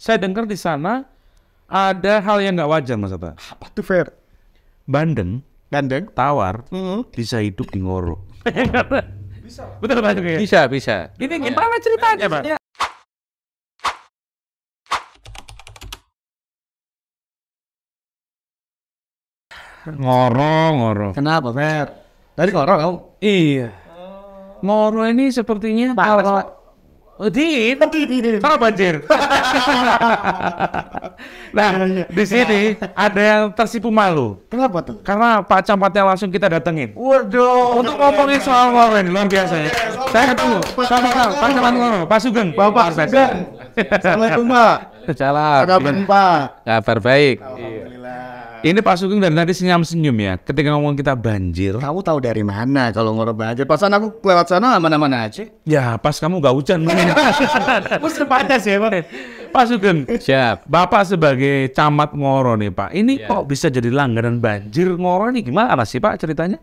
saya dengar di sana ada hal yang nggak wajar Mas Atta. Apa tuh Fer? Bandeng, tawar, bisa hidup di Ngoro. Bisa. Betul Pak Sugeng? Bisa. Ini gimana ceritanya Pak? Ngoro. Kenapa Fer? Tadi Ngoro kamu? Iya. Ngoro ini sepertinya kalau banjir. Nah, di sini ada yang tersipu malu. Kenapa tuh? Karena Pak Camatnya langsung kita datengin. Waduh. Untuk ngomongin soal Ngoro ini luar biasa ya. Saya ketemu sama Pak Camat Ngoro, Pak Sugeng. Bapak Sugeng. Assalamualaikum Pak. Salam. Kabar Pak? Kabar baik. Ini Pak Sugeng dari tadi senyum-senyum ya. Ketika ngomong kita banjir. Kamu tahu dari mana kalau Ngoro banjir? Pasan aku lewat sana aman-aman aja. Ya pas kamu gak hujan. Musuh panas ya Pak. Pak Sugeng. Siap. Bapak sebagai camat Ngoro nih Pak. Ini kok bisa jadi langganan banjir Ngoro ini gimana sih Pak ceritanya?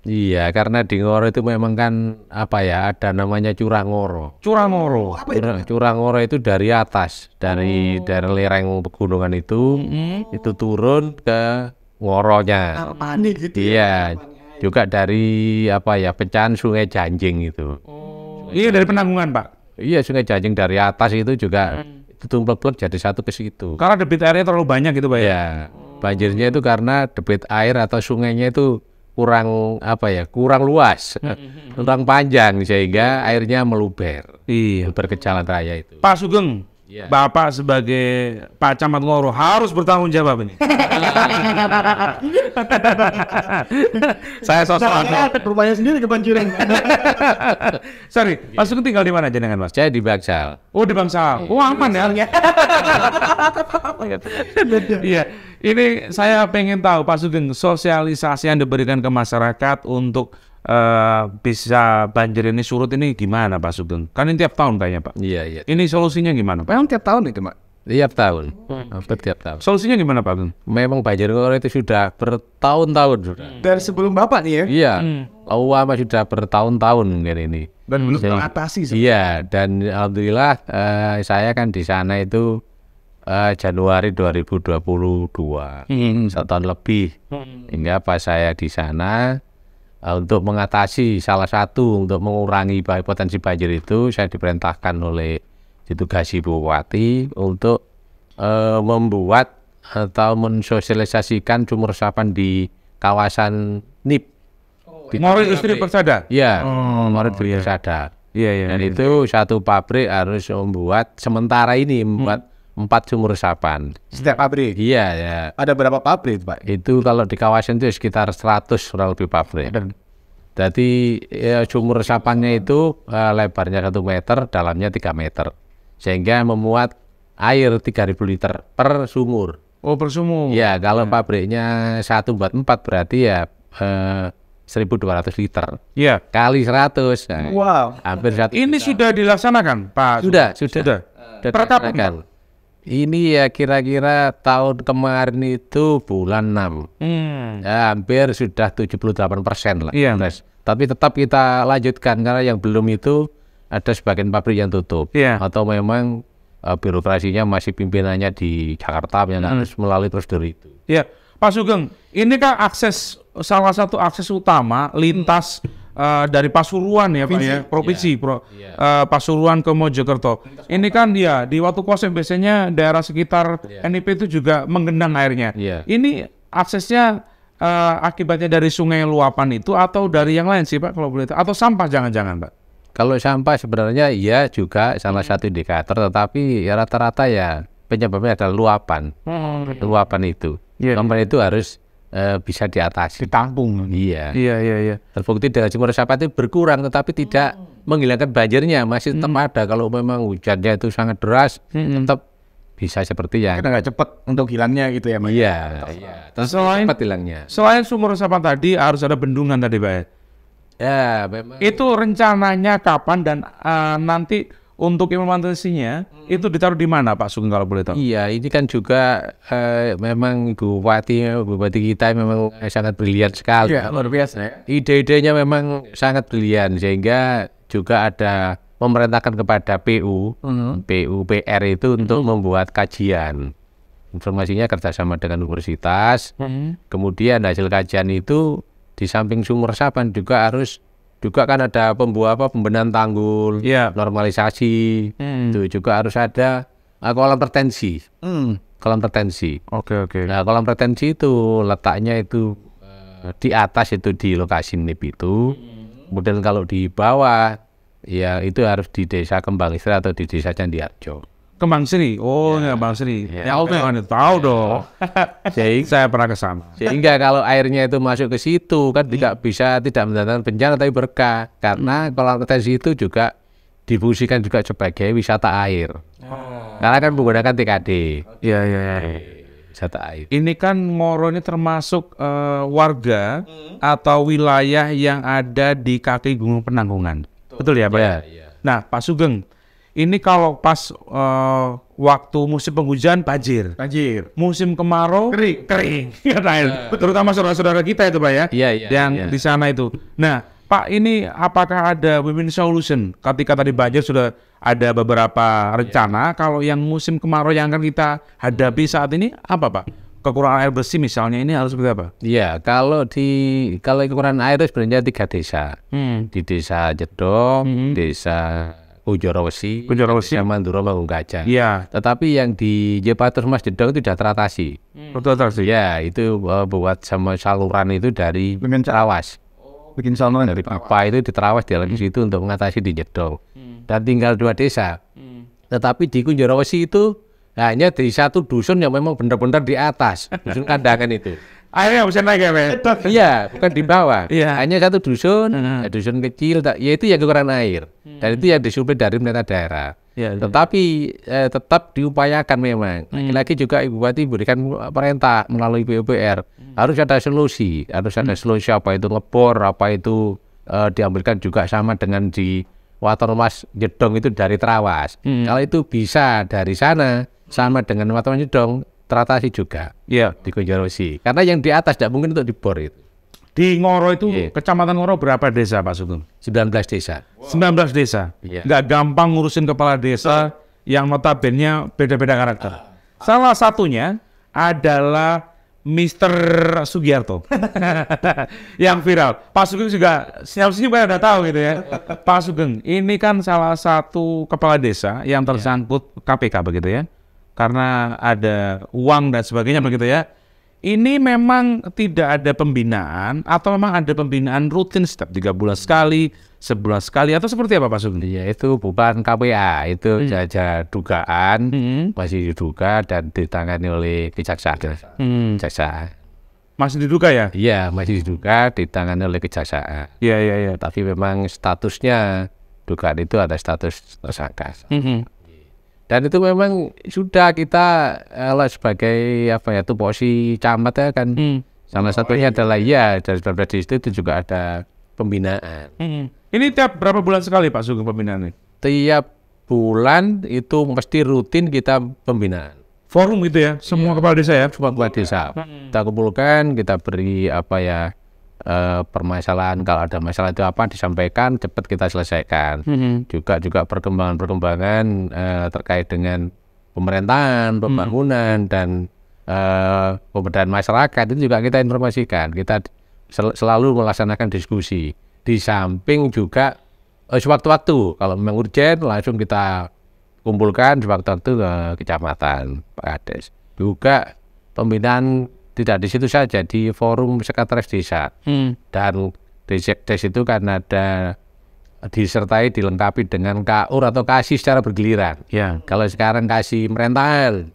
Iya, karena di Ngoro itu memang kan ada namanya Curah Ngoro. Curah Ngoro. Curah Ngoro itu dari atas, dari lereng pegunungan itu turun ke Ngoronya. Apaan nih gitu? Iya, juga dari pecahan Sungai Janjing itu. Iya dari Penanggungan Pak. Iya, Sungai Janjing dari atas itu juga itu tumplek-tumplek jadi satu ke situ. Karena debit airnya terlalu banyak gitu Pak ya. Iya, banjirnya itu karena debit air atau sungainya itu kurang luas, kurang panjang sehingga airnya meluber. Iya. Meluber ke jalan raya itu. Pak Sugeng, Bapak sebagai Pak Camat Ngoro harus bertanggung jawab ini. Saya sosok rumahnya sendiri kebanjiran. Sorry, Pak Sugeng tinggal di mana jenengan Mas? Saya di Bangsal. Oh di Bangsal. Oh aman ya. Iya. Ini saya pengen tahu Pak Sugeng, sosialisasi yang diberikan ke masyarakat untuk bisa banjir ini surut ini gimana Pak Sugeng? Kan ini tiap tahun kayaknya Pak. Iya. Ini solusinya gimana Pak? Memang tiap tahun itu Pak? Tiap tahun. Hampir tiap tahun. Solusinya gimana Pak Sugeng? Memang banjir Ngoro itu sudah bertahun-tahun sudah. Dari sebelum Bapak nih ya? Iya. Lama sudah bertahun-tahun mungkin ini. Dan belum teratasi. Iya, dan alhamdulillah saya kan di sana itu Januari 2022, satu tahun lebih. Hingga pas saya di sana untuk mengatasi untuk mengurangi potensi banjir itu, saya diperintahkan oleh ditugasi Bu Bupati untuk membuat atau mensosialisasikan sumur resapan di kawasan NIP. Ngoro Industri Persada. Iya, Ngoro Industri Persada. Iya. Dan itu satu pabrik harus membuat sementara ini membuat 4 sumur resapan. Setiap pabrik? Iya, ya. Ada berapa pabrik Pak? Itu kalau di kawasan itu sekitar 100 kurang lebih pabrik. Jadi sumur resapannya itu lebarnya 1 meter, dalamnya 3 meter. Sehingga memuat air 3.000 liter per sumur. Oh per sumur. Ya, kalau pabriknya 1 buat 4 berarti ya 1.200 liter. Iya. Kali 100. Nah, Wow. hampir 1 Ini sudah dilaksanakan Pak? Sudah. Per kapan? Ini ya kira-kira tahun kemarin itu bulan 6. Ya, hampir sudah 78% lah. Iya. Tapi tetap kita lanjutkan karena yang belum itu ada sebagian pabrik yang tutup. Iya. Atau memang birokrasinya masih pimpinannya di Jakarta yang harus melalui prosedur itu. Iya. Pak Sugeng, ini kan salah satu akses utama lintas dari Pasuruan ya Pak ya, provinsi Pasuruan ke Mojokerto. Ini kan di waktu kosong biasanya daerah sekitar NIP itu juga menggenang airnya. Ini aksesnya akibatnya dari sungai luapan itu atau dari yang lain sih Pak kalau boleh tahu? Atau sampah jangan-jangan Pak? Kalau sampah sebenarnya iya juga salah satu indikator, tetapi ya rata-rata ya penyebabnya adalah luapan. Luapan itu. Luapan itu harus bisa diatasi, ditampung. Iya. Iya. Terbukti dengan sumur resapan itu berkurang, tetapi tidak menghilangkan banjirnya, masih tetap ada. Kalau memang hujannya itu sangat deras, tetap bisa seperti yang. Karena nggak cepat untuk hilangnya gitu ya, Mas. Iya. Cepat hilangnya. Selain sumur resapan tadi harus ada bendungan tadi Pak. Ya, memang. Itu rencananya kapan dan nanti untuk implementasinya itu ditaruh di mana Pak Sugeng kalau boleh tahu? Iya, ini kan juga memang Bupati kita memang sangat brilian sekali. Iya, luar biasa ya. Ide-idenya memang sangat brilian sehingga juga ada memerintahkan kepada PUPR itu untuk membuat kajian. Informasinya kerjasama dengan universitas. Kemudian hasil kajian itu di samping sumur resapan juga kan ada pembenahan tanggul, normalisasi. Itu juga harus ada kolam retensi. Kolam retensi. Oke. Nah, kolam retensi itu letaknya itu di atas itu di lokasi NIP itu. Kemudian kalau di bawah ya itu harus di Desa Kembang Istri atau di Desa Candiarjo. Kembang Sri. Oh, ya, Kembang Sri. Ya, oke, tahu dong. Saya pernah ke sana. Sehingga kalau airnya itu masuk ke situ kan tidak bisa tidak mendatangkan bencana tapi berkah. Karena kolam retensi itu juga difungsikan juga sebagai wisata air. Karena kan menggunakan TKD. Iya. Wisata air. Ini kan Ngoro ini termasuk warga atau wilayah yang ada di kaki Gunung Penanggungan. Betul ya, Pak? Iya. Nah, Pak Sugeng, ini kalau pas waktu musim penghujan banjir, musim kemarau kering, terutama saudara-saudara kita itu, Pak ya, yang di sana itu. Nah, Pak, ini apakah ada win-win solution? Ketika tadi banjir sudah ada beberapa rencana, kalau yang musim kemarau yang akan kita hadapi saat ini apa, Pak? Kekurangan air bersih misalnya, ini harus seperti apa? Iya, kalau kekurangan air itu sebenarnya 3 desa, di Desa Jedong, Desa Kunjoro-Wesi, Desa Manduro Manggung Gajah. Iya. Tetapi yang di Jepatus Mas Jedong itu sudah teratasi. Ya, itu buat sama saluran itu dari Terawas. Bikin saluran Dari pipa itu di Terawas di situ untuk mengatasi di Jedong. Dan tinggal 2 desa. Tetapi di Kunjoro-Wesi itu hanya di 1 dusun yang memang benar-benar di atas, dusun kandangan itu. Airnya bisa naik ya, Pak? Iya, bukan di bawah. Iya. Hanya 1 dusun, dusun kecil, yaitu yang kekurangan air. Dan itu yang disuplai dari pemerintah daerah. Tetapi tetap diupayakan memang. Lagi juga Ibu Bupati berikan perintah melalui PUPR. Harus ada solusi. Apa itu ngebor, apa itu diambilkan juga sama dengan di Water Mas Jedong itu dari Terawas. Kalau itu bisa dari sana, sama dengan Water Mas Jedong, teratasi juga di Kunjoro-Wesi. Karena yang di atas tidak mungkin untuk dibor itu. Di Ngoro itu, Kecamatan Ngoro berapa desa, Pak Sugeng? 19 desa. 19 desa. Nggak gampang ngurusin kepala desa yang notabene beda-beda karakter. Salah satunya adalah Mr. Sugiarto yang viral. Pak Sugeng juga senyum-senyum kan udah tahu gitu ya. Pak Sugeng, ini kan salah satu kepala desa yang tersangkut KPK begitu ya. Karena ada uang dan sebagainya begitu ya. Ini memang tidak ada pembinaan atau memang ada pembinaan rutin setiap 3 bulan sekali, sebulan sekali atau seperti apa, Pak Sugeng? Iya, itu bukan KPA, itu saja dugaan, masih diduga dan ditangani oleh kejaksaan. Kejaksaan. Masih diduga ya? Iya, masih diduga ditangani oleh kejaksaan. Iya. Tapi memang statusnya dugaan itu ada status tersangka. Dan itu memang sudah kita sebagai tupoksi camat ya kan. Salah satunya adalah dari 19 desa itu juga ada pembinaan. Ini tiap berapa bulan sekali, Pak Sugeng, pembinaan ini? Tiap bulan itu mesti rutin kita pembinaan. Forum gitu ya, semua kepala desa ya? Semua kepala desa. Kita kumpulkan, kita beri permasalahan, kalau ada masalah itu apa disampaikan, cepat kita selesaikan. Juga perkembangan terkait dengan pemerintahan, pembangunan dan pemberdayaan masyarakat itu juga kita informasikan. Kita selalu melaksanakan diskusi. Di samping juga sewaktu-waktu kalau memang urgent langsung kita kumpulkan sewaktu-waktu ke kecamatan, Pak Kades. Juga pembinaan tidak di situ saja, di forum sekretaris desa. Dan di sekdes itu kan ada disertai dilengkapi dengan KUR atau kasih secara bergiliran. Kalau sekarang kasih merental,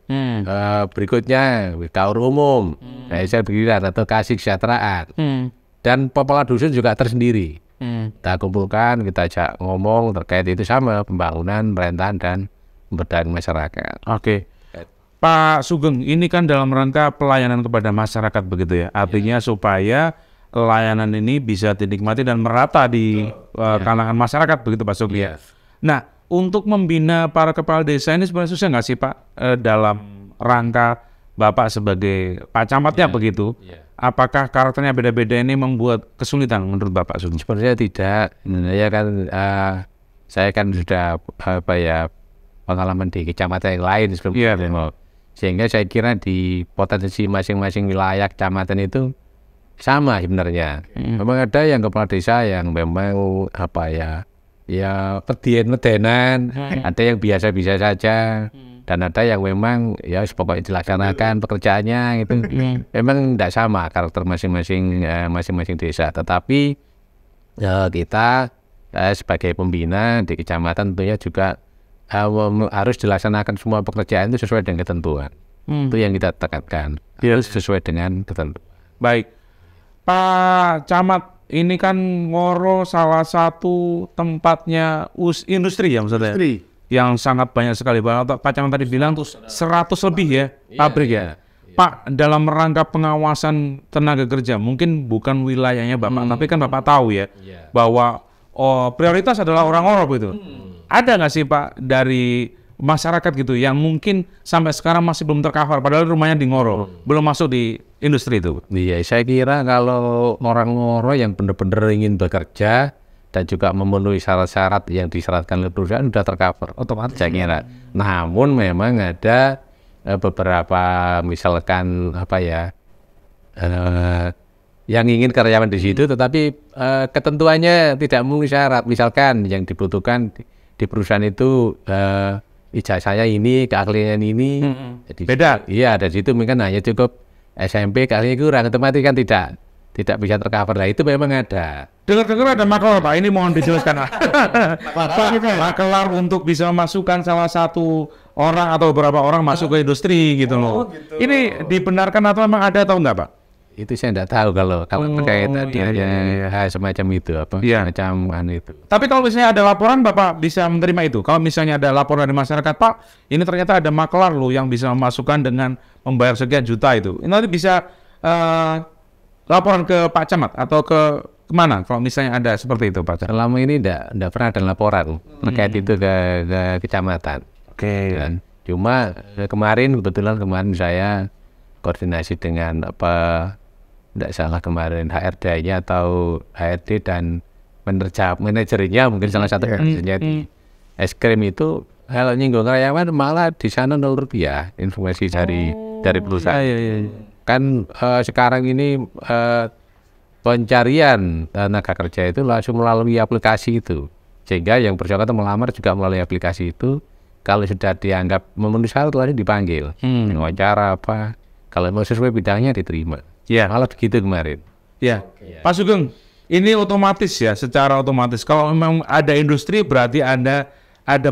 berikutnya KUR umum, secara bergiliran atau kasih kesejahteraan. Dan kepala dusun juga tersendiri. Kita kumpulkan, kita ajak ngomong terkait itu sama pembangunan, pemerintahan dan pemberdayaan masyarakat. Oke. Pak Sugeng, ini kan dalam rangka pelayanan kepada masyarakat begitu ya. Artinya supaya layanan ini bisa dinikmati dan merata di kalangan masyarakat begitu, Pak Sugeng. Nah, untuk membina para kepala desa ini sebenarnya susah nggak sih, Pak, dalam rangka Bapak sebagai Pak Camatnya begitu? Apakah karakternya beda-beda ini membuat kesulitan menurut Bapak Sugeng? Sebenarnya tidak. Ya kan saya kan sudah pengalaman di kecamatan yang lain sebelumnya. Sehingga saya kira di potensi masing-masing wilayah kecamatan itu sama sebenarnya. Memang ada yang kepala desa yang memang medienan, ada yang biasa-biasa saja, dan ada yang memang ya pokoknya dilaksanakan pekerjaannya itu. Memang tidak sama karakter masing-masing desa. Tetapi kita sebagai pembina di kecamatan tentunya juga harus dilaksanakan semua pekerjaan itu sesuai dengan ketentuan. Itu yang kita tekankan, harus sesuai dengan ketentuan. Baik, Pak Camat, ini kan Ngoro salah satu tempatnya industri ya maksudnya? Industri. Yang sangat banyak sekali. Pak Camat tadi bilang 100 lebih ya pabrik ya? Pak, dalam rangka pengawasan tenaga kerja, mungkin bukan wilayahnya Bapak, tapi kan Bapak tahu ya, bahwa prioritas adalah orang Ngoro gitu. Ada nggak sih Pak dari masyarakat gitu yang mungkin sampai sekarang masih belum tercover, padahal rumahnya di Ngoro, belum masuk di industri itu? Iya, saya kira kalau orang Ngoro yang benar-benar ingin bekerja dan juga memenuhi syarat-syarat yang disyaratkan oleh perusahaan sudah tercover otomatis saya kira. Namun memang ada beberapa misalkan yang ingin karyawan di situ, tetapi ketentuannya tidak memenuhi syarat. Misalkan yang dibutuhkan di perusahaan itu ijazahnya ini, keahlian ini, jadi beda. Iya, dari situ mungkin hanya cukup SMP, keahlian kurang, otomatis kan tidak bisa tercover. Nah, itu memang ada. Dengar-dengar ada makelar Pak, ini mohon dijelaskan. Makelar untuk bisa memasukkan salah satu orang atau beberapa orang masuk ke industri gitu loh. Gitu. Ini dibenarkan atau memang ada atau enggak Pak? Itu saya tidak tahu kalau terkait semacam itu semacam itu. Tapi kalau misalnya ada laporan Bapak bisa menerima itu. Kalau misalnya ada laporan dari masyarakat, Pak, ini ternyata ada makelar loh yang bisa memasukkan dengan membayar sekian juta itu. Ini nanti bisa laporan ke Pak Camat atau ke kemana kalau misalnya ada seperti itu Pak Camat? Selama ini tidak pernah ada laporan terkait itu ke kecamatan. Dan cuma kebetulan kemarin saya koordinasi dengan tidak salah kemarin HRD-nya atau HRD dan manajernya mungkin salah satu manajernya di es krim itu kalau nyinggung karyawan malah di sana Rp0 informasi dari perusahaan. Kan sekarang ini pencarian tenaga kerja itu langsung melalui aplikasi itu, sehingga yang bersangkutan melamar juga melalui aplikasi itu. Kalau sudah dianggap memenuhi syarat lalu dipanggil wawancara kalau mau sesuai bidangnya diterima. Malah begitu kemarin. Pak Sugeng, ini otomatis ya, secara otomatis. Kalau memang ada industri berarti ada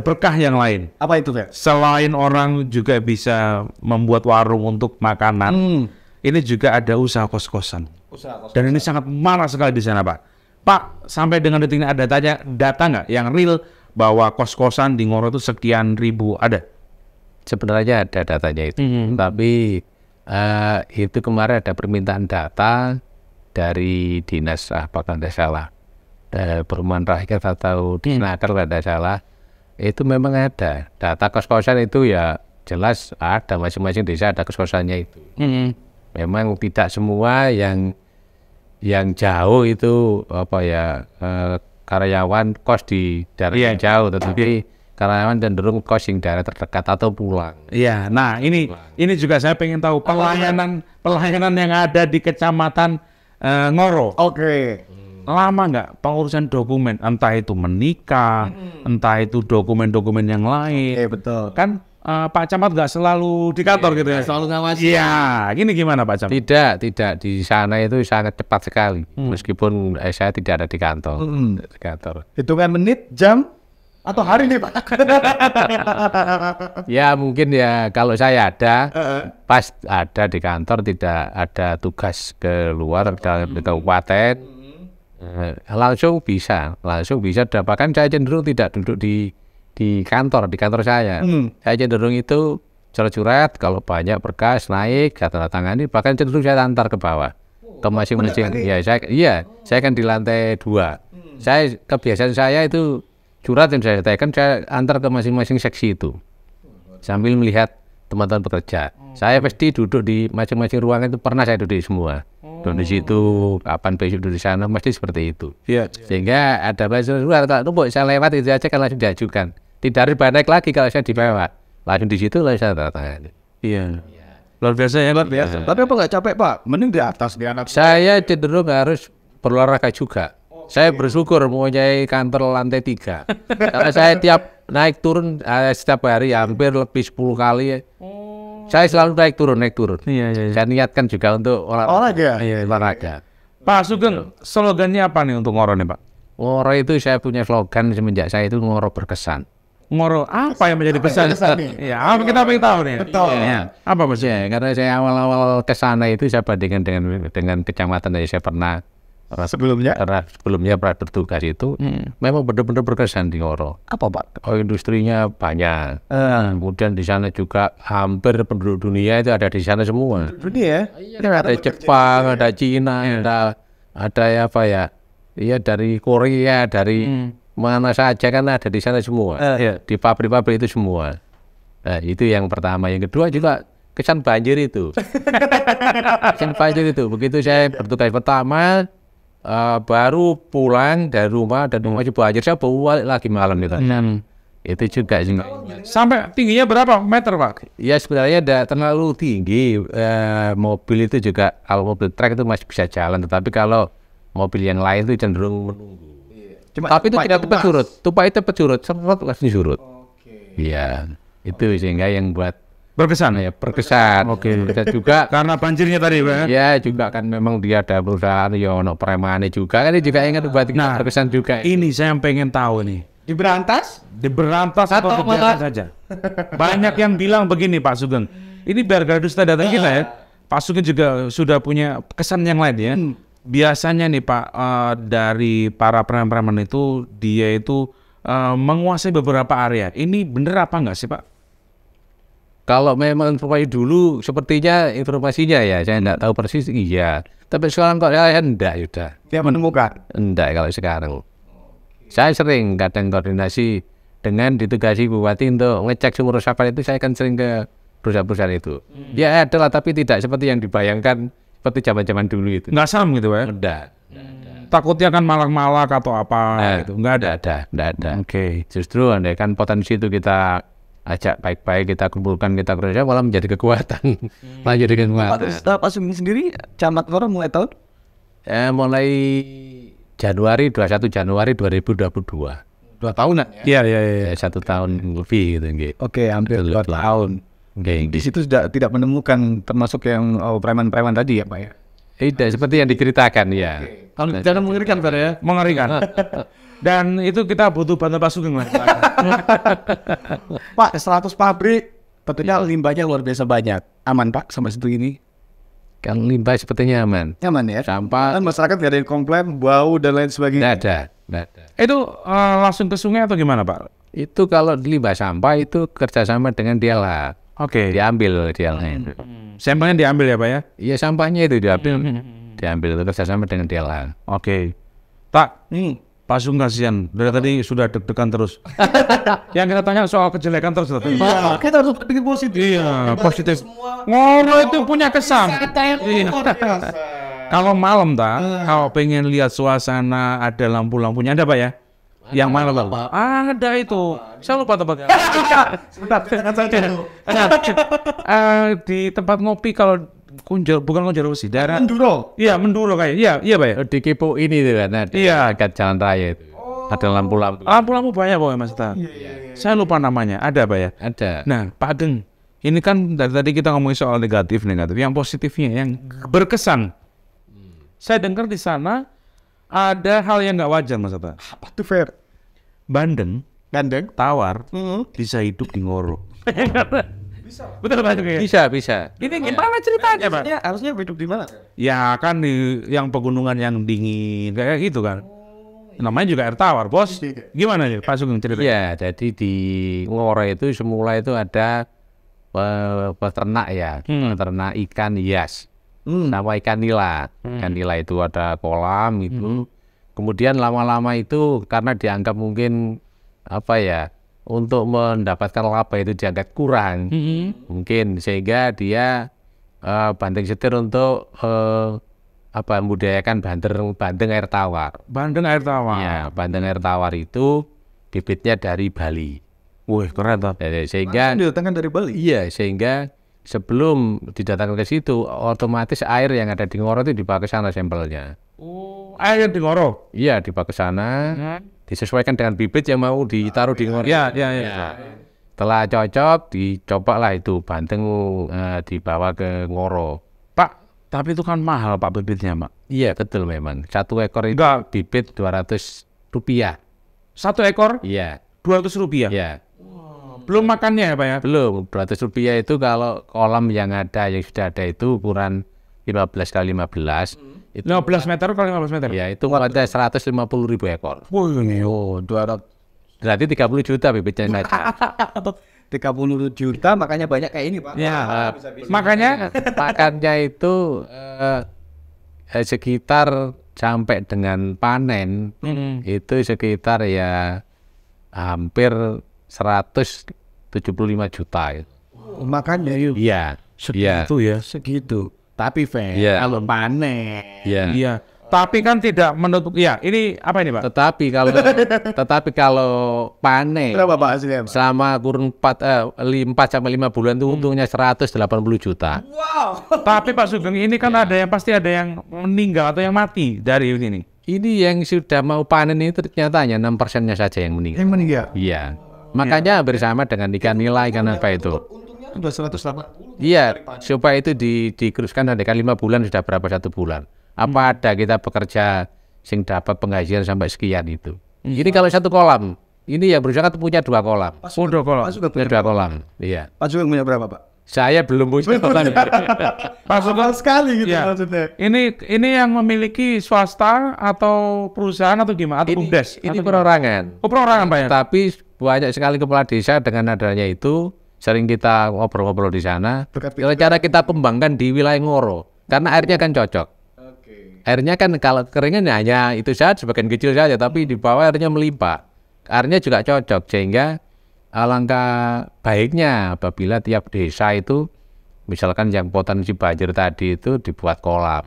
berkah yang lain. Apa itu, Pak? Selain orang juga bisa membuat warung untuk makanan, ini juga ada usaha kos-kosan. Dan ini sangat marah sekali di sana, Pak. Pak, sampai dengan detik ini ada data nggak yang real bahwa kos-kosan di Ngoro itu sekian ribu ada? Sebenarnya ada datanya itu, tapi itu kemarin ada permintaan data dari dinas apakah tidak salah perumahan rakyat atau Disnaker tidak salah, itu memang ada data kos-kosan itu ya jelas ada, masing-masing desa ada kos-kosannya itu. Memang tidak semua yang jauh itu karyawan kos di daerah yang jauh, tetapi karyawan cenderung kos yang daerah terdekat atau pulang. Iya, nah ini juga saya pengen tahu pelayanan yang ada di Kecamatan Ngoro. Lama nggak pengurusan dokumen, entah itu menikah, entah itu dokumen-dokumen yang lain. Betul. Kan Pak Camat nggak selalu di kantor gitu ya? Selalu ngawasi. Iya, gini gimana Pak Camat? Tidak di sana itu sangat cepat sekali, meskipun saya tidak ada di kantor. Hitungan menit, jam, atau hari nih Pak? Ya mungkin ya kalau saya ada, pas ada di kantor, tidak ada tugas keluar dalam kabupaten, langsung bisa. Bahkan saya cenderung tidak duduk di kantor saya. Saya cenderung itu surat-surat, kalau banyak berkas naik, tanda tangani, bahkan cenderung saya antar ke bawah ke masing-masing. Saya kan di lantai 2. Kebiasaan saya itu surat yang saya tekan saya antar ke masing-masing seksi itu sambil melihat teman-teman bekerja. Saya pasti duduk di masing-masing ruangan itu, pernah saya duduk semua. Duduk di situ, kapan besok duduk di sana, mesti seperti itu. Iya. Sehingga ada mahasiswa luar, kalau numpuk saya lewat itu aja kan langsung diajukan. Tidak harus balik lagi kalau saya dilewat. Langsung di situ langsung saya tanda tangan. Iya. Luar biasa ya, luar biasa. Tapi apa nggak capek Pak? Mending di atas di anak. Saya cenderung harus berolahraga juga. Saya bersyukur mempunyai kantor lantai 3. Karena saya tiap naik turun setiap hari hampir lebih 10 kali. Saya selalu naik turun. Iya. Saya niatkan juga untuk Olahraga. Iya, olahraga. Pak Sugeng, slogannya apa nih untuk Ngoro nih Pak? Ngoro itu saya punya slogan semenjak saya itu Ngoro berkesan. Ngoro apa yang menjadi pesan? Iya, apa kita pengen tahu nih? Betul. Ya. Apa maksudnya? Ya, karena saya awal-awal ke sana itu saya bandingkan dengan kecamatan yang saya pernah Sebelumnya. karena sebelumnya pernah bertugas itu memang benar-benar berkesan di Ngoro. Apa Pak? Oh, industrinya banyak. Kemudian di sana juga hampir penduduk dunia itu ada di sana semua. Dunia ya? Ada Jepang, ada Cina, ada apa ya? Iya dari Korea, dari mana saja kan ada di sana semua. Di pabrik-pabrik itu semua. Nah, itu yang pertama. Yang kedua juga kesan banjir itu. Kesan banjir itu. Begitu saya bertugas pertama, baru pulang dari rumah dan masih banjir, saya bawa balik lagi malam itu. Itu juga sih. Sampai tingginya berapa meter Pak? Ya sebenarnya tidak terlalu tinggi. Mobil itu juga kalau mobil truk itu masih bisa jalan, tetapi kalau mobil yang lain itu cenderung menunggu. Tapi itu tidak cepat surut. Tupai itu cepat surut, sempat langsung surut. Iya, itu sehingga yang buat Berkesan ya berkesan. Berkesan juga. karena banjirnya tadi Pak. Ya juga kan memang dia ada perusahaan ya ono premane juga kan, ini juga ingin buat kita berkesan juga. Ini saya yang pengen tahu nih. Diberantas atau dibiarkan saja? Banyak yang bilang begini Pak Sugeng. Ini biar Gardu Seta datang kita ya. Pak Sugeng juga sudah punya kesan yang lain ya. Biasanya nih Pak, dari para preman-preman itu dia itu menguasai beberapa area. Ini bener apa enggak sih Pak? Kalau memang informasi dulu sepertinya informasinya ya saya enggak tahu persis iya. Tapi sekarang kok ya enggak sudah. Dia menemukan. Enggak kalau sekarang. Saya sering kadang koordinasi dengan ditugasi bupati untuk ngecek sumur resapan itu, saya kan sering ke perusahaan-perusahaan itu. Ya adalah tapi tidak seperti yang dibayangkan seperti zaman-zaman dulu itu. Nggak sama gitu Pak? Enggak. Takutnya kan malak-malak atau apa gitu. Nggak ada. Enggak ada. Oke. Justru andai kan potensi itu kita ajak baik-baik, kita kumpulkan, kita kerja malah menjadi kekuatan. Malah jadi kekuatan. Pak Sugeng sendiri camat Ngoro mulai tahun? Mulai Januari 21 Januari 2022. 2 tahunan ya? Iya. 1 tahun lebih gitu nggih. Oke, hampir 2 tahun. Nggih. Di situ sudah tidak menemukan termasuk yang preman-preman tadi ya Pak ya? Tidak seperti yang diceritakan ya. Kalau jangan mengerikan Pak ya? Mengerikan. Dan itu kita butuh bantuan Pak Sugeng lah. Pak, 100 pabrik, tentunya limbahnya luar biasa banyak. Aman Pak sampai situ ini? Kan limbah sepertinya aman. Nyaman ya? Sampah Kan masyarakat nggak ada yang komplain, bau dan lain sebagainya. tidak ada. Itu langsung ke sungai atau gimana Pak? Itu kalau limbah sampah itu kerjasama dengan DLH. Oke. Diambil DLH itu. Sampelnya diambil ya Pak ya? Iya sampahnya itu diambil. Diambil itu kerjasama dengan DLH. Oke. Tak, Pak Sugeng kasihan. Dari tadi sudah deg-degan terus. Yang kita tanya soal kejelekan terus. Pak, kita harus berpikir positif. Iya, positif. Ngoro itu punya kesan. Iya. Kalau malam kalau pengen lihat suasana ada lampu-lampunya ada Pak ya? Yang mana Pak? Ada itu. Saya lupa tempatnya. Di tempat ngopi kalau bukan Kunjoro sih, daerah Menduro. Iya, Menduro kayak. Iya Pak ya. Di Kipo ini tuh kan ada Iya. dekat jalan raya itu. Ada lampu-lampu. Lampu-lampu banyak Pak Mas Ta. Saya lupa namanya. Ada Pak ya? Ada. Nah, Pak Ageng, ini kan dari tadi kita ngomongin soal negatif, yang positifnya, yang berkesan. Saya dengar di sana ada hal yang nggak wajar Mas Ta. Apa tuh Fer? Bandeng, Gandeng. tawar, bisa hidup di Ngoro. Betul Pak Ageng ya? Bisa. Ini gimana ceritanya Pak? Harusnya hidup di mana? Ya kan di yang pegunungan yang dingin kayak gitu kan. Namanya juga air tawar, Bos. Gimana nih Pak Sugeng ceritanya? Iya, jadi di Ngoro itu semula itu ada peternak ya, peternak ikan hias, sama ikan nila. Ikan nila itu ada kolam itu. Kemudian lama-lama itu karena dianggap mungkin apa ya, untuk mendapatkan laba itu dianggap kurang, mungkin sehingga dia banting setir untuk budayakan bandeng air tawar. Bandeng air tawar. Ya, bandeng air tawar itu bibitnya dari Bali. Wih, keren tuh. Sehingga Didatangkan dari Bali. iya, sehingga sebelum didatangkan ke situ, otomatis air yang ada di Ngoro itu dibawa ke sana sampelnya. Oh, air di Ngoro. Iya, dibawa ke sana, disesuaikan dengan bibit yang mau ditaruh di Ngoro. Iya. Setelah cocok, dicoba itu bandeng dibawa ke Ngoro. Pak, tapi itu kan mahal Pak bibitnya, Pak. Iya, betul memang. 1 ekor itu Enggak. bibit Rp200. 1 ekor Iya, Rp200. iya. Belum makannya ya, Pak ya? Belum, Rp200 itu kalau kolam yang sudah ada itu ukuran 15 kali 15. Itu 15 meter kali 15 meter. ya itu ada 150.000 ekor. Oh, 200. Berarti 30 juta bibitnya yang ada. 30 juta makanya banyak kayak ini, Pak. Ya. Makanya Makannya itu sekitar sampai dengan panen itu sekitar ya hampir 175 juta. Makanya yuk. Iya. segitu ya. Segitu. Tapi Iya. kalau panen. Iya. Iya. Tapi kan tidak menutup. Ya, ini apa ini, Pak? Tetapi kalau panen Berapa Pak hasilnya, Pak? selama kurun 4 sampai 5 bulan itu untungnya 180 juta. Tapi Pak Sugeng ini kan pasti ada yang meninggal atau yang mati dari ini. Ini yang sudah mau panen itu ternyata hanya 6%-nya saja yang meninggal. Yang meninggal. Iya. Makanya bersama dengan ikan nila, ikan apa itu. Udah 180. Iya, supaya itu diteruskan ada 5 bulan sudah berapa 1 bulan. Apa ada kita bekerja sing dapat penggajian sampai sekian itu. Ini kalau 1 kolam. Ini yang berusaha kan punya 2 kolam. Udah kalau. Pak Sugeng Punya 2 kolam. Iya. Pak Sugeng punya berapa, Pak? Saya belum punya kolam. Pak Sugeng Sekali gitu Iya. maksudnya. Ini yang memiliki swasta atau perusahaan atau gimana? Atau BUMDes? Ini perorangan. Oh, perorangan, Pak ya? Tapi banyak sekali kepala desa dengan adanya itu sering kita ngobrol-ngobrol di sana. Kalau cara kita kembangkan di wilayah Ngoro, karena airnya kan cocok. Airnya kan kalau keringan hanya itu saja sebagian kecil saja, tapi di bawah airnya melimpah. Airnya juga cocok sehingga alangkah baiknya apabila tiap desa itu misalkan yang potensi banjir tadi itu dibuat kolam.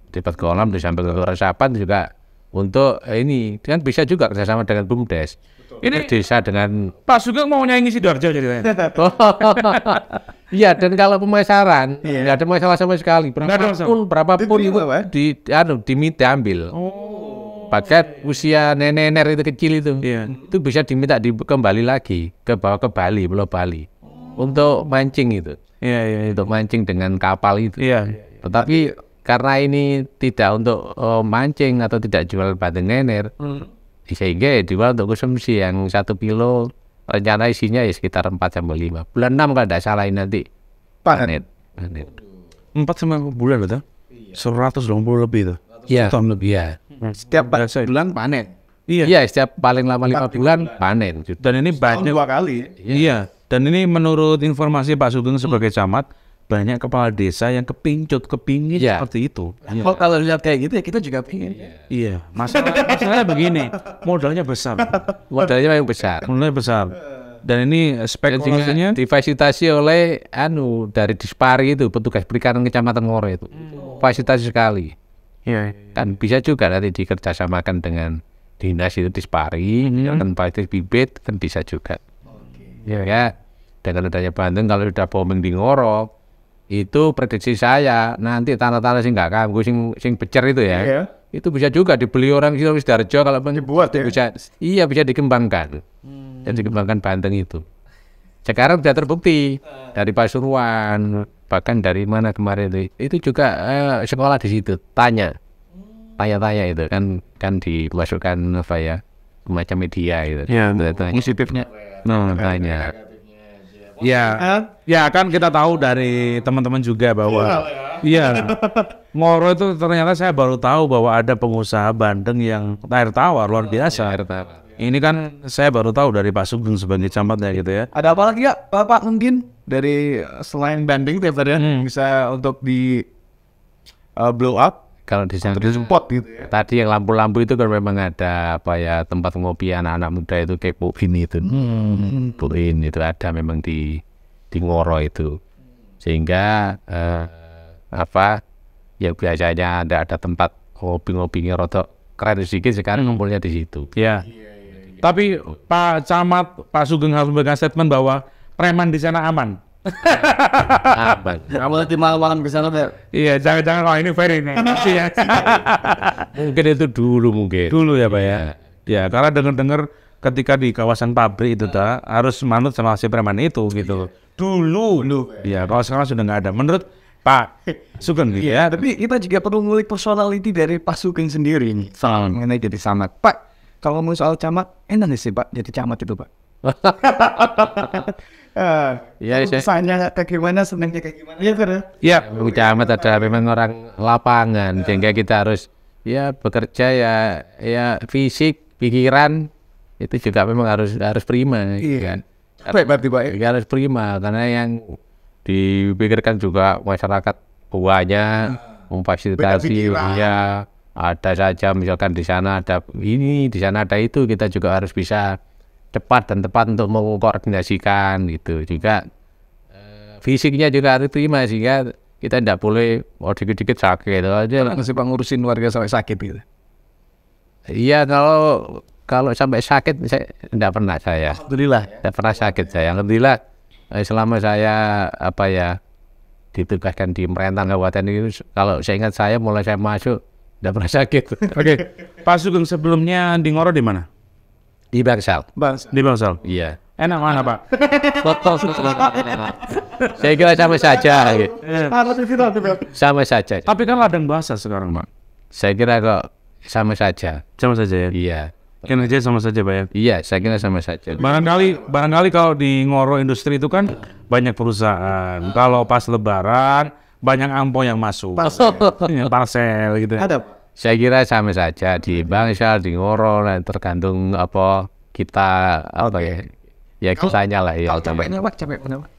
Dibuat kolam disamping ke resapan juga untuk ini kan bisa juga kerjasama dengan BUMDes. Ini Desa dengan Pak Sugeng mau nyanyi Sidoarjo ceritanya. iya, dan kalau pemasaran nggak ada masalah sama sekali. Nggak ada masalah. Berapapun itu Diterima, Pak? diminta ambil. Bahkan usia nenek-nenek itu kecil itu, Iya. itu bisa diminta kembali lagi bawa ke Bali, Pulau Bali, untuk mancing itu, Iya. untuk mancing dengan kapal itu. Iya. Tetapi karena ini tidak untuk mancing atau tidak jual bandeng nener, sehingga dijual untuk konsumsi yang 1 kilo rencana isinya ya sekitar 4 sampai 5. Bulan 6 kalau tidak salah ini nanti Panen. panen. 4 sampai bulan betul? 120 lebih tuh. Iya, Tahun lebih. iya. Setiap Biasa itu. bulan panen. Iya, setiap paling lama 5 bulan panen. Dan ini banyak. 2 kali. Iya. Dan ini menurut informasi Pak Sugeng sebagai camat, banyak kepala desa yang kepingin Iya. seperti itu. Oh, kalau lihat kayak gitu ya kita juga pengen. Iya. Masalahnya begini, modalnya besar. Modalnya yang besar. Modalnya besar. Dan ini Dan juga spekulasinya difasilitasi oleh dari Dispari itu, petugas perikanan Kecamatan Ngoro itu. Fasilitasi sekali. iya. Kan bisa juga nanti dikerjasamakan dengan dinas itu Dispari, kan fasilitas bibit kan bisa juga. Ya, dengan adanya bandeng kalau sudah booming di Ngoro, itu prediksi saya nanti tanah-tanah sing nggak kambuh sing becer itu ya. Iya. Itu bisa juga dibeli orang di Sidoarjo kalau Dibuat ya? bisa. Iya, bisa dikembangkan. Dan dikembangkan bandeng itu. Sekarang sudah terbukti dari Pasuruan, bahkan dari mana kemarin itu juga sekolah di situ. Tanya-tanya itu kan dimasukkan apa ya, semacam media itu. Iya, Tanya. Positifnya. Tanya. Ya kan kita tahu dari teman-teman juga bahwa iya Ngoro itu ternyata saya baru tahu bahwa ada pengusaha bandeng yang air tawar luar biasa. Ini kan saya baru tahu dari Pak Sugeng sebagai camatnya gitu ya. Ada apa lagi ya, Bapak mungkin dari selain banding tiap tadi bisa untuk di blow up Kalau di sana atau di spot gitu ya. tadi yang lampu-lampu itu kan memang ada apa ya, tempat ngopi anak-anak muda itu kayak Puin itu. Puin itu ada memang di Ngoro itu. Sehingga yang biasanya ada tempat ngopi-ngopinya rotok keren sedikit, sekarang ngumpulnya di situ. Ya. Tapi Pak Camat, Pak Sugeng harus memberikan statement bahwa preman di sana aman. Aman. Kamu nanti malam-malam ke sana, Pak. Iya, jangan-jangan kalau ini fair ini. Mungkin itu dulu mungkin. Dulu ya Pak ya. Ya, karena dengar-dengar ketika di kawasan pabrik itu harus manut sama si preman itu gitu. Dulu. Ya, kalau sekarang sudah nggak ada. Menurut Pak Sugeng gitu ya. Tapi kita juga perlu ngulik personality dari Pak Sugeng sendiri nih. Soal mengenai jadi camat. Pak, kalau mau soal camat, enak nggak sih Pak jadi camat itu Pak? Ya, Susahnya kayak gimana, senangnya kayak gimana ya Fer? Ya, Camat adalah memang orang lapangan, sehingga kita harus ya bekerja ya fisik, pikiran itu juga memang harus prima, kan? Baik berarti Pak. Ya, harus prima karena yang dipikirkan juga masyarakat banyak memfasilitasi, ya ada saja misalkan di sana ada ini, di sana ada itu, kita juga harus bisa cepat dan tepat untuk mengkoordinasikan gitu. Juga fisiknya juga harus prima sehingga kita tidak boleh dikit-dikit sakit aja. Masih Pak ngurusin warga sampai sakit gitu. Iya, kalau sampai sakit saya tidak pernah saya. Alhamdulillah. Tidak pernah sakit saya. Alhamdulillah selama saya ditugaskan di pemerintahan kabupaten itu, kalau saya ingat saya mulai saya masuk tidak pernah sakit. Oke. Pak Sugeng sebelumnya di Ngoro di mana? Di Bangsal. Di Bangsal. Iya. Enak mana Pak? Saya kira sama saja. Sama saja. Tapi kan ladang basah sekarang Pak. Saya kira kok sama saja. Sama saja ya. Iya. Kinerja sama saja Pak ya. Iya, saya kira sama saja. Barangkali kalau di Ngoro industri itu kan banyak perusahaan. Kalau pas Lebaran banyak ampo yang masuk. Parcel gitu. Ada Pak. Saya kira sama saja di Bangsal, di Ngoro, tergantung apa kita apa ya. Ya kitanya lah ya. Capeknya Pak, capek kenapa?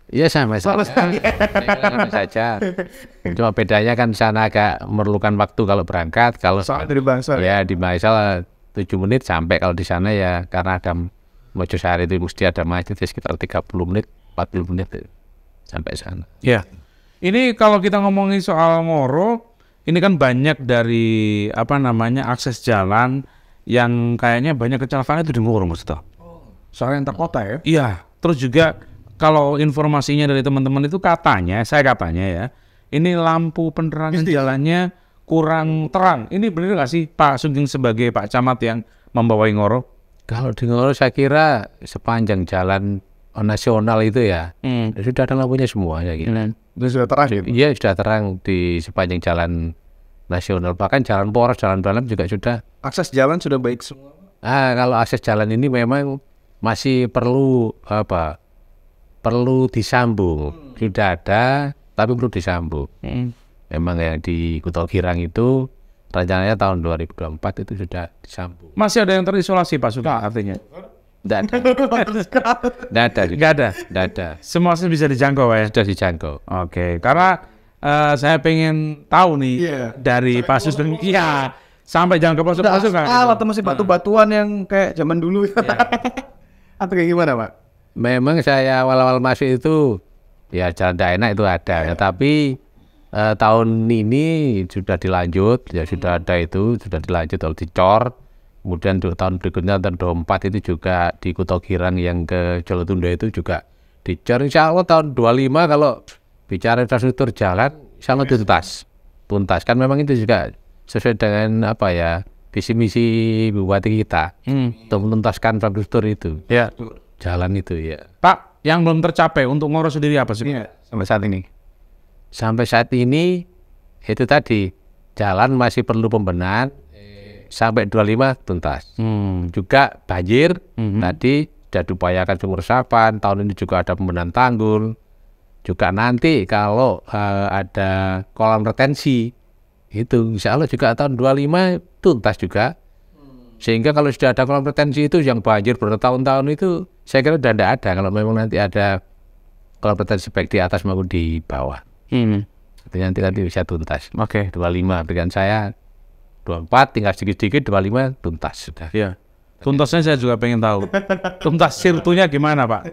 Iya sama saja. Sama saja. Cuma bedanya kan sana agak memerlukan waktu kalau berangkat. Kalau Soal dari Bangsal. ya di Bangsal 7 menit sampai, kalau di sana ya karena ada Mojosari itu mesti ada macet sekitar 30 menit, 40 menit sampai sana. Ya. Ini kalau kita ngomongin soal Ngoro, ini kan banyak dari akses jalan yang kayaknya banyak kecelakaan itu di Ngoro Mustafa. Soalnya antar kota ya. Iya. Terus juga kalau informasinya dari teman-teman itu katanya ya, ini lampu penerangan jalannya kurang terang. Ini benar nggak sih Pak Sugeng sebagai Pak Camat yang membawai Ngoro? Kalau di Ngoro saya kira sepanjang jalan nasional itu ya sudah ada lampunya semua ya gitu. Itu sudah terang ya. Iya, sudah terang di sepanjang jalan nasional, bahkan jalan poros, jalan dalam juga sudah. Akses jalan sudah baik semua. Kalau akses jalan ini memang masih perlu disambung. Sudah ada tapi perlu disambung. Memang yang di Kutol Girang itu rencananya tahun 2024 itu sudah disambung. Masih ada yang terisolasi Pak Sugeng artinya? Tidak ada. Semua bisa dijangkau ya? Sudah dijangkau. Oke, karena saya pengen tahu nih dari Pak Sugeng, iya, sampai jangan ke pelosok-pelosok kan? Atau masih batu-batuan yang kayak zaman dulu ya. Atau kayak gimana Pak? Memang saya awal-awal masuk itu ya jalan tidak enak itu ada, ya, tapi tahun ini sudah dilanjut, ya sudah ada itu, sudah dilanjut oleh dicor. Kemudian tahun berikutnya tahun 24 itu juga di Kutol Girang yang ke Jolotunda itu juga dicor. Insya Allah tahun 25 kalau bicara infrastruktur jalan insya Allah tuntas. Kan memang itu juga sesuai dengan visi misi bupati kita untuk menuntaskan infrastruktur itu. Ya. Jalan itu ya. Pak, yang belum tercapai untuk Ngoro sendiri apa sih? Sampai saat ini. Sampai saat ini itu tadi jalan masih perlu pembenahan. Sampai 25 tuntas. Juga banjir tadi sudah diupayakan sumur resapan. Tahun ini juga ada pembenahan tanggul. Juga nanti kalau ada kolam retensi itu insya Allah juga tahun 25 tuntas juga. Sehingga kalau sudah ada kolam retensi itu yang banjir bertahun-tahun itu saya kira sudah tidak ada. Kalau memang nanti ada kolam retensi baik di atas maupun di bawah. Itu nanti bisa tuntas. Oke. 25 berikan saya 24 tinggal sedikit-sedikit, 25 tuntas sudah. Iya. Tuntasnya saya juga pengen tahu. Tuntas sirtunya gimana Pak?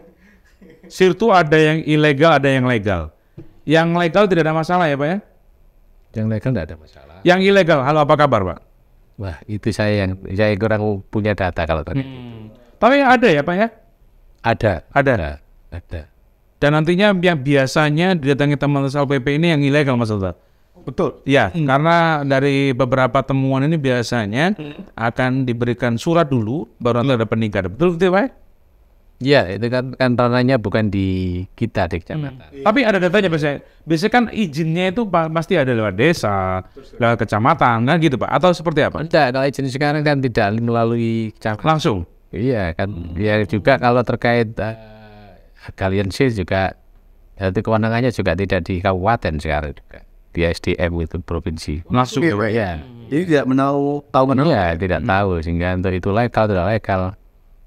Sirtu ada yang ilegal, ada yang legal. Yang legal tidak ada masalah ya Pak ya? Yang legal tidak ada masalah. Yang ilegal, halo apa kabar Pak? Wah, itu saya kurang punya data kalau tadi. Tapi ada ya Pak ya? Ada. Dan nantinya yang biasanya didatangi teman Satpol PP ini yang ilegal Mas Sultan. Betul. Ya, karena dari beberapa temuan ini biasanya akan diberikan surat dulu, baru nanti ada peningkatan. Betul Pak? Iya, itu kan ranahnya bukan di kita di kecamatan. Tapi ada datanya biasanya kan izinnya itu pasti ada lewat desa, lewat kecamatan, kan gitu Pak? Atau seperti apa? Tidak, kalau izin sekarang kan tidak melalui kecamatan. Langsung? Iya kan, ya juga kalau terkait kalian sih juga, itu kewenangannya juga tidak di kabupaten sekarang juga. Di SDM itu provinsi. Langsung ya Pak? Ya. Jadi tidak tahu mana. Iya, tidak tahu sehingga untuk itu legal tidak legal.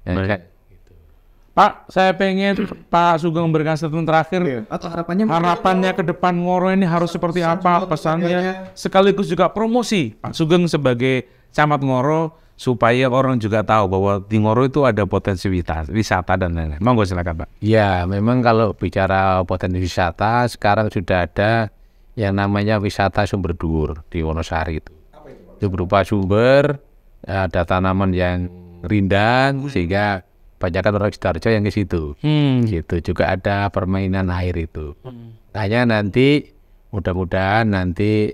Ya, Pak, saya pengen Pak Sugeng memberikan statement terakhir. Atau harapannya Harapannya ke depan Ngoro ini harus seperti apa pesannya, sekaligus juga promosi Pak Sugeng sebagai camat Ngoro supaya orang juga tahu bahwa di Ngoro itu ada potensi wisata dan lain-lain. Monggo silakan Pak. ya, memang kalau bicara potensi wisata sekarang sudah ada yang namanya wisata sumber dur di Wonosari itu. Itu berupa sumber, ada tanaman yang rindang sehingga banyak orang Sidoarjo yang ke situ. Gitu juga ada permainan air itu. Hanya nanti mudah-mudahan nanti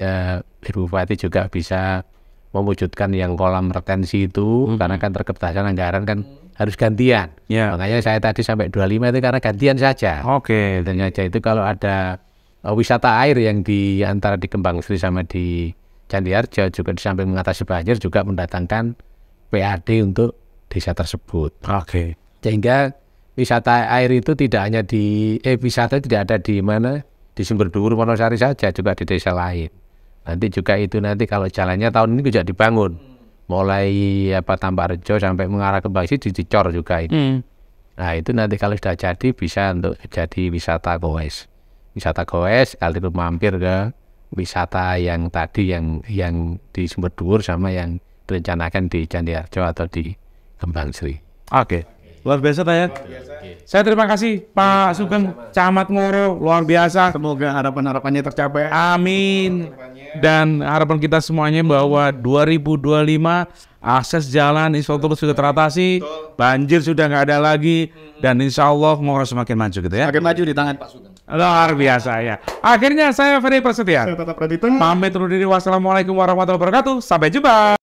Ibu Bupati juga bisa mewujudkan yang kolam retensi itu karena kan terkebatasan anggaran kan harus gantian. Ya. Makanya saya tadi sampai 25 itu karena gantian saja. Oke. Dan saja itu kalau ada wisata air yang di antara di Kembang Sri sama di Candi Harjo juga di samping mengatasi banjir juga mendatangkan PAD untuk desa tersebut. Oke. Sehingga wisata air itu tidak hanya wisata tidak ada di mana di Sumber Dhuwur Wonosari saja, juga di desa lain. Nanti juga itu nanti kalau jalannya tahun ini juga dibangun. Mulai Tambak Rejo sampai mengarah ke Bangsi dicor juga itu. Nah, itu nanti kalau sudah jadi bisa untuk jadi wisata goes. Wisata goes kalau mampir ke wisata yang tadi yang di Sumber Dhuwur sama yang direncanakan di Candi Harjo atau di Kembang Sri. Oke. Luar biasa ya. Saya terima kasih Pak Sugeng, Camat Ngoro, luar biasa. Semoga harapan-harapannya tercapai. Amin. Dan harapan kita semuanya bahwa 2025 akses jalan infrastruktur sudah teratasi, banjir sudah nggak ada lagi, dan insya Allah Ngoro semakin maju gitu ya. Makin maju di tangan Pak Sugeng. Luar biasa ya. Akhirnya saya Ferry Prasetya Saya tetap Raditya. pamit undur diri. Wassalamualaikum warahmatullahi wabarakatuh. Sampai jumpa.